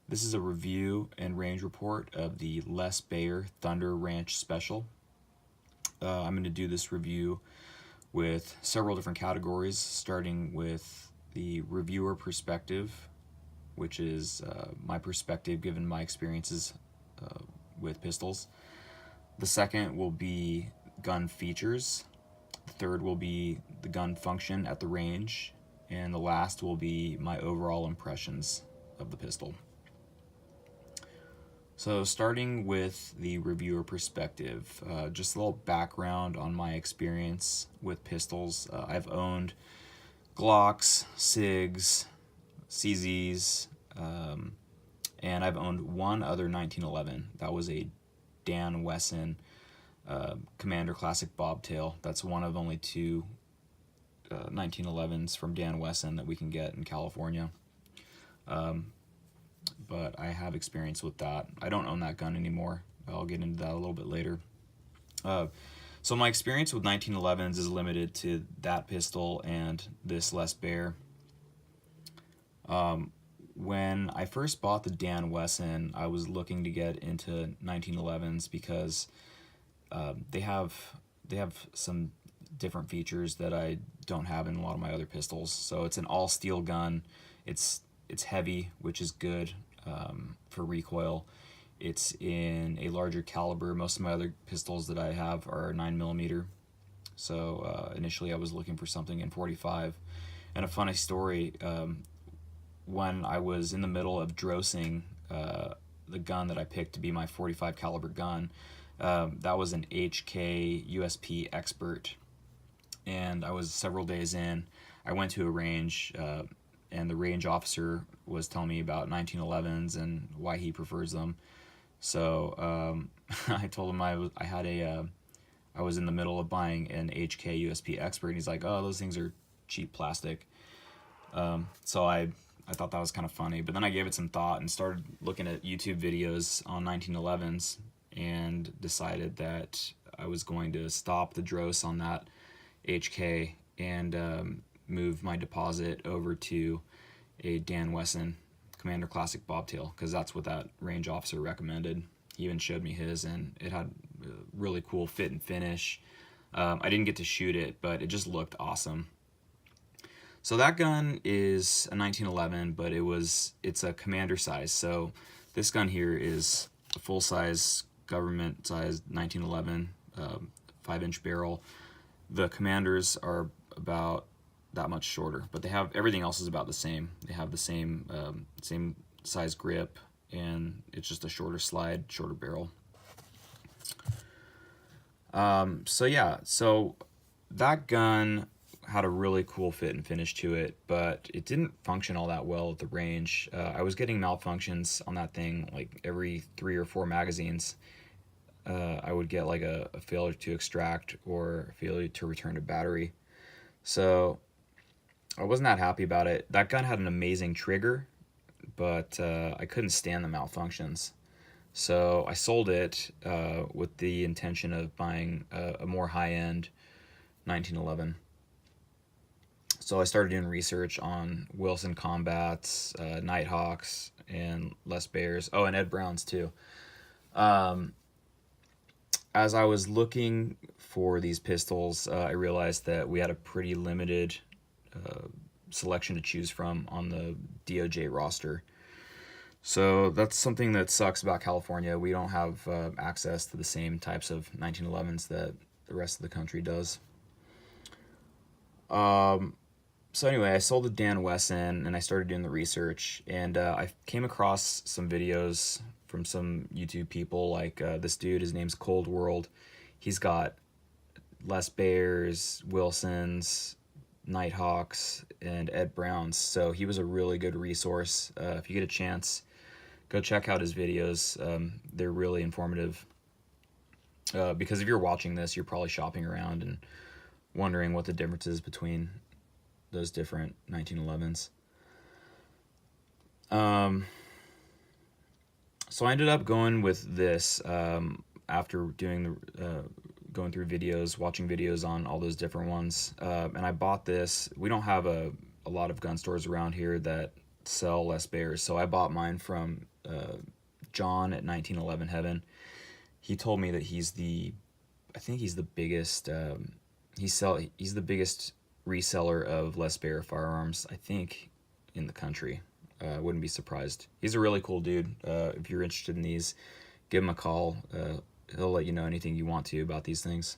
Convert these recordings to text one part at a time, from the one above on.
This is a review and range report of the Baer Thunder Ranch Special. I'm going to do this review with several different categories, starting with the reviewer perspective, which is my perspective given my experiences with pistols. The second will be gun features. The third will be the gun function at the range. And the last will be my overall impressions of the pistol. So starting with the reviewer perspective, just a little background on my experience with pistols. I've owned Glocks, SIGs, CZs, and I've owned one other 1911. That was a Dan Wesson Commander Classic Bobtail. That's one of only two 1911s from Dan Wesson that we can get in California. But I have experience with that. I don't own that gun anymore. I'll get into that a little bit later. So my experience with 1911s is limited to that pistol and this Baer. When I first bought the Dan Wesson, I was looking to get into 1911s because they have some different features that I don't have in a lot of my other pistols. So it's an all steel gun. It's heavy, which is good for recoil. It's in a larger caliber. Most of my other pistols that I have are 9mm. So initially I was looking for something in 45. And a funny story, when I was in the middle of drossing the gun that I picked to be my 45 caliber gun, that was an HK USP Expert. And I was several days in. I went to a range, and the range officer was telling me about 1911s and why he prefers them. So I told him I was in the middle of buying an HK USP Expert, and he's like, "Oh, those things are cheap plastic." So I thought that was kind of funny, but then I gave it some thought and started looking at YouTube videos on 1911s and decided that I was going to stop the dross on that HK and move my deposit over to a Dan Wesson Commander Classic Bobtail, because that's what that range officer recommended. He even showed me his, and it had a really cool fit and finish. I didn't get to shoot it, but it just looked awesome. So that gun is a 1911, but it's a commander size. So this gun here is a full size, government size 1911, 5-inch barrel. The commanders are about that much shorter, but they have everything else is about the same. They have the same size grip, and it's just a shorter slide, shorter barrel. So that gun had a really cool fit and finish to it, but it didn't function all that well at the range. I was getting malfunctions on that thing like every 3 or 4 magazines. I would get like a failure to extract or a failure to return to battery. So I wasn't that happy about it. That gun had an amazing trigger, but I couldn't stand the malfunctions. So I sold it with the intention of buying a more high-end 1911. So I started doing research on Wilson Combats, Nighthawks, and Les Baers. Oh, and Ed Brown's too. As I was looking for these pistols, I realized that we had a pretty limited selection to choose from on the DOJ roster. So that's something that sucks about California. We don't have access to the same types of 1911s that the rest of the country does. So anyway, I sold the Dan Wesson and I started doing the research, and I came across some videos from some YouTube people, like this dude, his name's Cold World. He's got Les Baers, Wilsons, Nighthawks, and Ed Browns. So he was a really good resource. If you get a chance, go check out his videos. They're really informative. Because if you're watching this, you're probably shopping around and wondering what the difference is between those different 1911s. So I ended up going with this after doing going through videos, watching videos on all those different ones, and I bought this. We don't have a lot of gun stores around here that sell Les Baers. So I bought mine from John at 1911 Heaven. He told me that I think he's the biggest, he's the biggest reseller of Les Baer firearms, I think, in the country. I wouldn't be surprised. He's a really cool dude. If you're interested in these, give him a call. He'll let you know anything you want to about these things.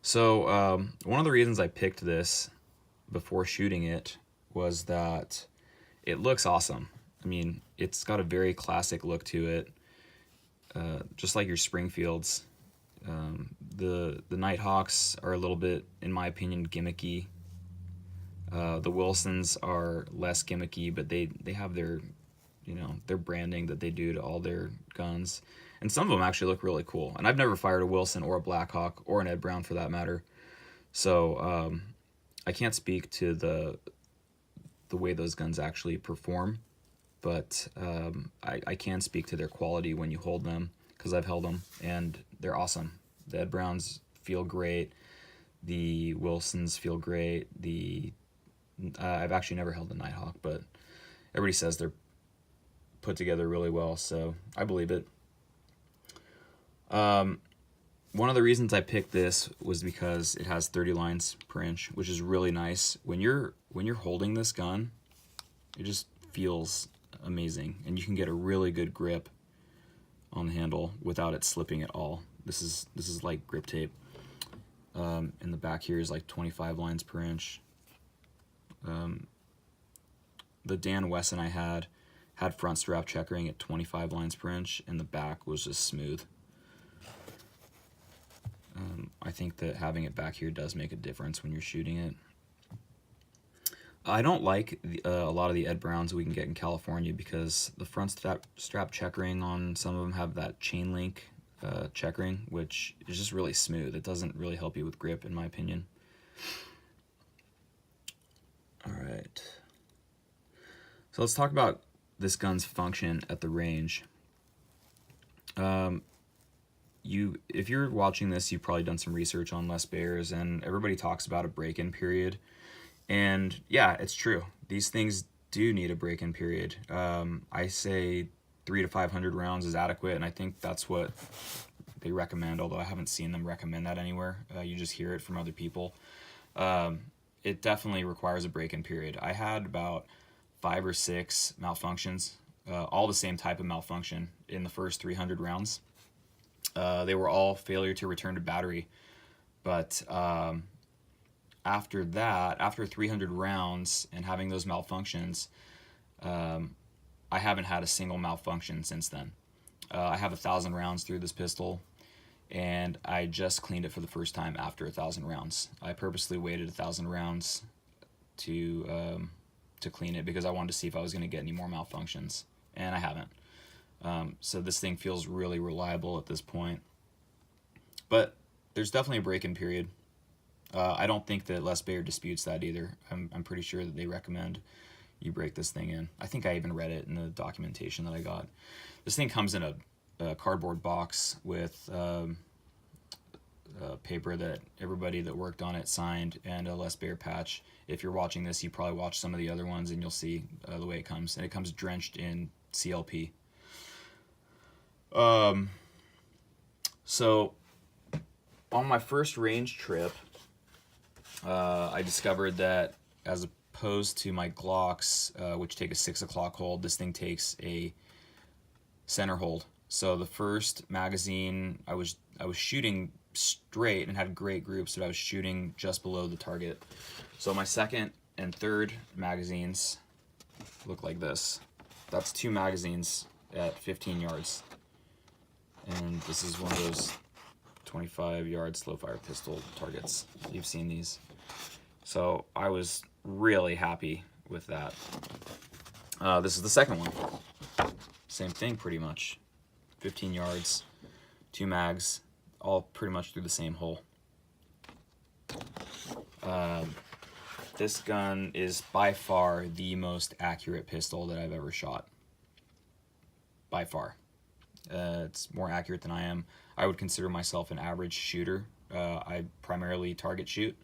So one of the reasons I picked this before shooting it was that it looks awesome. I mean, it's got a very classic look to it, just like your Springfields. The Nighthawks are a little bit, in my opinion, gimmicky. The Wilsons are less gimmicky, but they have their, their branding that they do to all their guns. And some of them actually look really cool. And I've never fired a Wilson or a Blackhawk or an Ed Brown for that matter. So I can't speak to the way those guns actually perform, but I can speak to their quality when you hold them, because I've held them and they're awesome. The Ed Browns feel great. The Wilsons feel great. I've actually never held a Nighthawk, but everybody says they're put together really well, so I believe it. One of the reasons I picked this was because it has 30 lines per inch, which is really nice. When you're holding this gun, it just feels amazing, and you can get a really good grip on the handle without it slipping at all. This is like grip tape. In the back here is like 25 lines per inch. The Dan Wesson I had front strap checkering at 25 lines per inch, and the back was just smooth. I think that having it back here does make a difference when you're shooting it. I don't like a lot of the Ed Browns we can get in California, because the front strap checkering on some of them have that chain link checkering, which is just really smooth. It doesn't really help you with grip, in my opinion. All right. So let's talk about this gun's function at the range. If you're watching this, you've probably done some research on Les Baers, and everybody talks about a break-in period. And yeah, it's true. These things do need a break-in period. I say 300 to 500 rounds is adequate, and I think that's what they recommend, although I haven't seen them recommend that anywhere. You just hear it from other people. It definitely requires a break-in period. I had about 5 or 6 malfunctions, all the same type of malfunction in the first 300 rounds. They were all failure to return to battery, but after that, after 300 rounds and having those malfunctions, I haven't had a single malfunction since then. I have 1,000 rounds through this pistol, and I just cleaned it for the first time after 1,000 rounds. I purposely waited 1,000 rounds to clean it, because I wanted to see if I was going to get any more malfunctions, and I haven't. So this thing feels really reliable at this point. But there's definitely a break-in period. I don't think that Les Baer disputes that either. I'm pretty sure that they recommend you break this thing in. I think I even read it in the documentation that I got. This thing comes in a cardboard box with paper that everybody that worked on it signed, and a Les Baer patch. If you're watching this, you probably watched some of the other ones, and you'll see the way it comes. And it comes drenched in CLP. So on my first range trip, I discovered that as opposed to my Glocks, which take a 6 o'clock hold, this thing takes a center hold. So the first magazine, I was shooting straight and had great groups, but I was shooting just below the target. So my second and third magazines look like this. That's 2 magazines at 15 yards. And this is one of those 25-yard slow-fire pistol targets. You've seen these. So I was really happy with that. This is the second one. Same thing, pretty much. 15 yards, 2 mags, all pretty much through the same hole. This gun is by far the most accurate pistol that I've ever shot. By far. It's more accurate than I am. I would consider myself an average shooter. I primarily target shoot,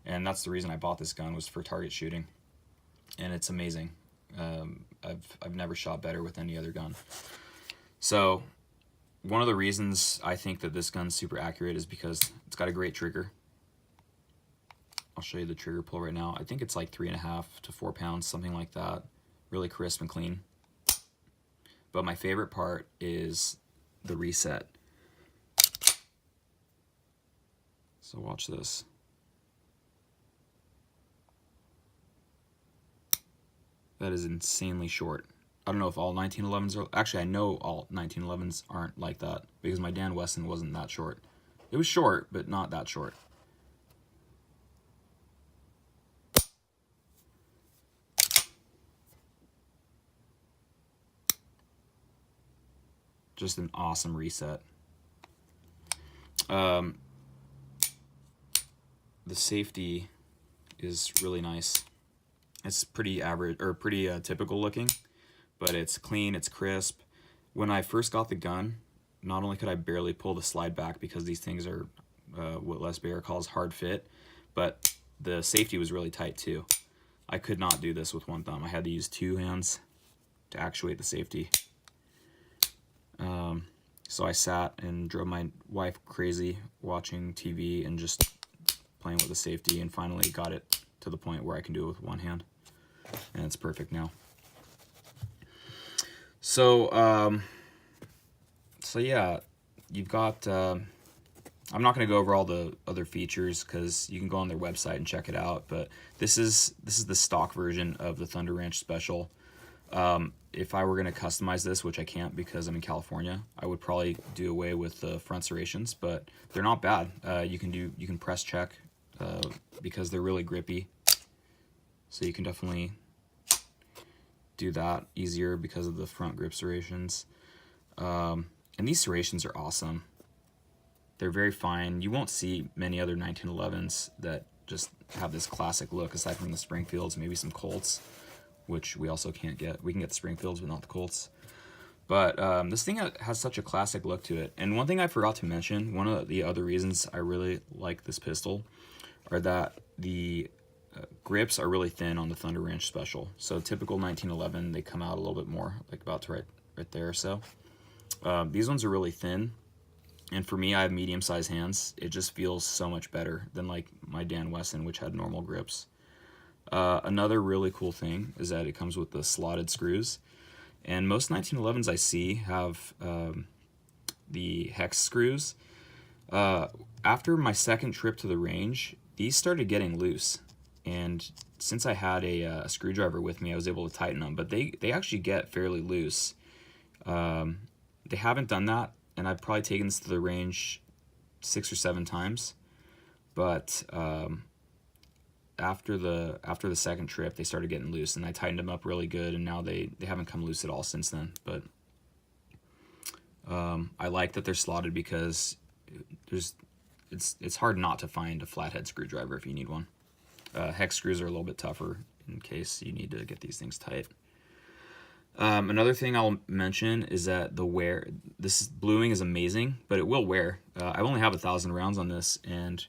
and that's the reason I bought this gun, was for target shooting. and it's amazing. I've never shot better with any other gun. So one of the reasons I think that this gun's super accurate is because it's got a great trigger. I'll show you the trigger pull right now. I think it's like 3.5 to 4 pounds, something like that. Really crisp and clean. But my favorite part is the reset. So watch this. That is insanely short. I don't know if all 1911s are... Actually, I know all 1911s aren't like that because my Dan Wesson wasn't that short. It was short, but not that short. Just an awesome reset. The safety is really nice. It's pretty average, or pretty typical looking, but it's clean, it's crisp. When I first got the gun, not only could I barely pull the slide back because these things are what Les Baer calls hard fit, but the safety was really tight too. I could not do this with one thumb. I had to use 2 hands to actuate the safety. So I sat and drove my wife crazy watching TV and just playing with the safety, and finally got it to the point where I can do it with one hand, and it's perfect now. So yeah, you've got, I'm not going to go over all the other features because you can go on their website and check it out, but this is the stock version of the Thunder Ranch Special. If I were going to customize this, which I can't because I'm in California, I would probably do away with the front serrations, but they're not bad. You can press check because they're really grippy, so you can definitely do that easier because of the front grip serrations. And these serrations are awesome. They're very fine. You won't see many other 1911s that just have this classic look, aside from the Springfields, maybe some Colts, which we also can't get. We can get the Springfields, but not the Colts. But this thing has such a classic look to it. And one thing I forgot to mention, one of the other reasons I really like this pistol are that the grips are really thin on the Thunder Ranch Special. So typical 1911, they come out a little bit more, like about to right there or so. These ones are really thin. And for me, I have medium-sized hands. It just feels so much better than like my Dan Wesson, which had normal grips. Another really cool thing is that it comes with the slotted screws. And most 1911s I see have the hex screws. After my second trip to the range, these started getting loose. And since I had a screwdriver with me, I was able to tighten them. But they actually get fairly loose. They haven't done that, and I've probably taken this to the range 6 or 7 times. But after the second trip, they started getting loose, and I tightened them up really good, and now they haven't come loose at all since then. But I like that they're slotted because it's hard not to find a flathead screwdriver if you need one. Hex screws are a little bit tougher in case you need to get these things tight. Another thing I'll mention is that the wear. This bluing is amazing, but it will wear. I only have 1,000 rounds on this, and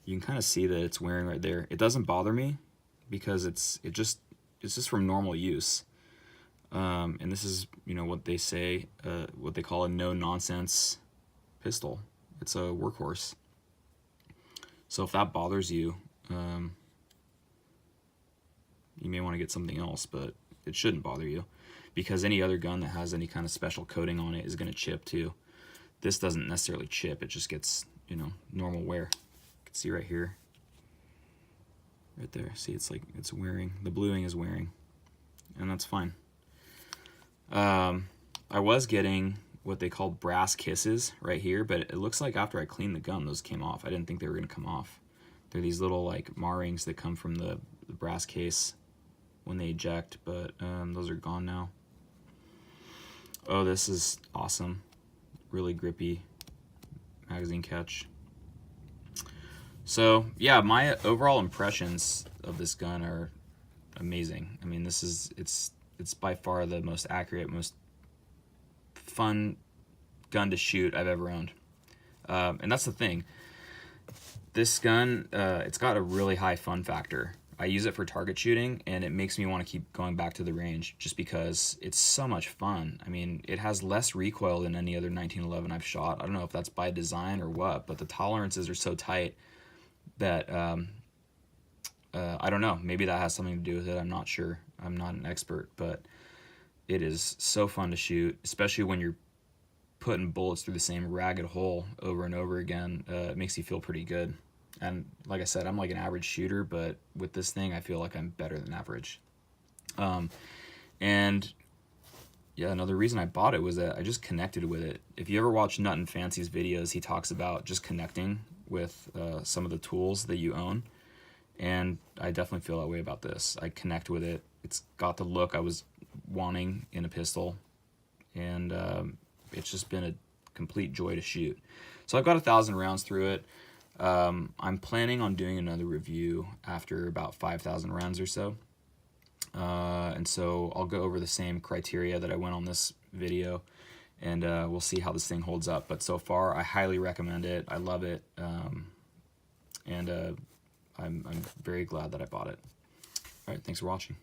you can kind of see that it's wearing right there. It doesn't bother me because it's just from normal use. And this is, what they say, what they call a no-nonsense pistol. It's a workhorse. So if that bothers you, you may want to get something else, but it shouldn't bother you because any other gun that has any kind of special coating on it is going to chip too. This doesn't necessarily chip. It just gets, normal wear. You can see right here. Right there. See, it's like it's wearing. The bluing is wearing. And that's fine. I was getting what they call brass kisses right here, but it looks like after I cleaned the gun, those came off. I didn't think they were going to come off. They're these little like marrings that come from the brass case when they eject, but those are gone now. Oh, this is awesome. Really grippy magazine catch. So yeah, my overall impressions of this gun are amazing. I mean, it's by far the most accurate, most fun gun to shoot I've ever owned. And that's the thing. This gun, it's got a really high fun factor. I use it for target shooting, and it makes me want to keep going back to the range just because it's so much fun. I mean, it has less recoil than any other 1911 I've shot. I don't know if that's by design or what, but the tolerances are so tight that I don't know. Maybe that has something to do with it. I'm not sure. I'm not an expert, but it is so fun to shoot, especially when you're putting bullets through the same ragged hole over and over again. It makes you feel pretty good. And like I said, I'm like an average shooter, but with this thing, I feel like I'm better than average. And yeah, another reason I bought it was that I just connected with it. If you ever watch Nut and Fancy's videos, he talks about just connecting with some of the tools that you own. And I definitely feel that way about this. I connect with it. It's got the look I was wanting in a pistol. And it's just been a complete joy to shoot. So I've got 1,000 rounds through it. I'm planning on doing another review after about 5,000 rounds or so. And so I'll go over the same criteria that I went on this video, and we'll see how this thing holds up. But so far, I highly recommend it. I love it. And I'm very glad that I bought it. All right, thanks for watching.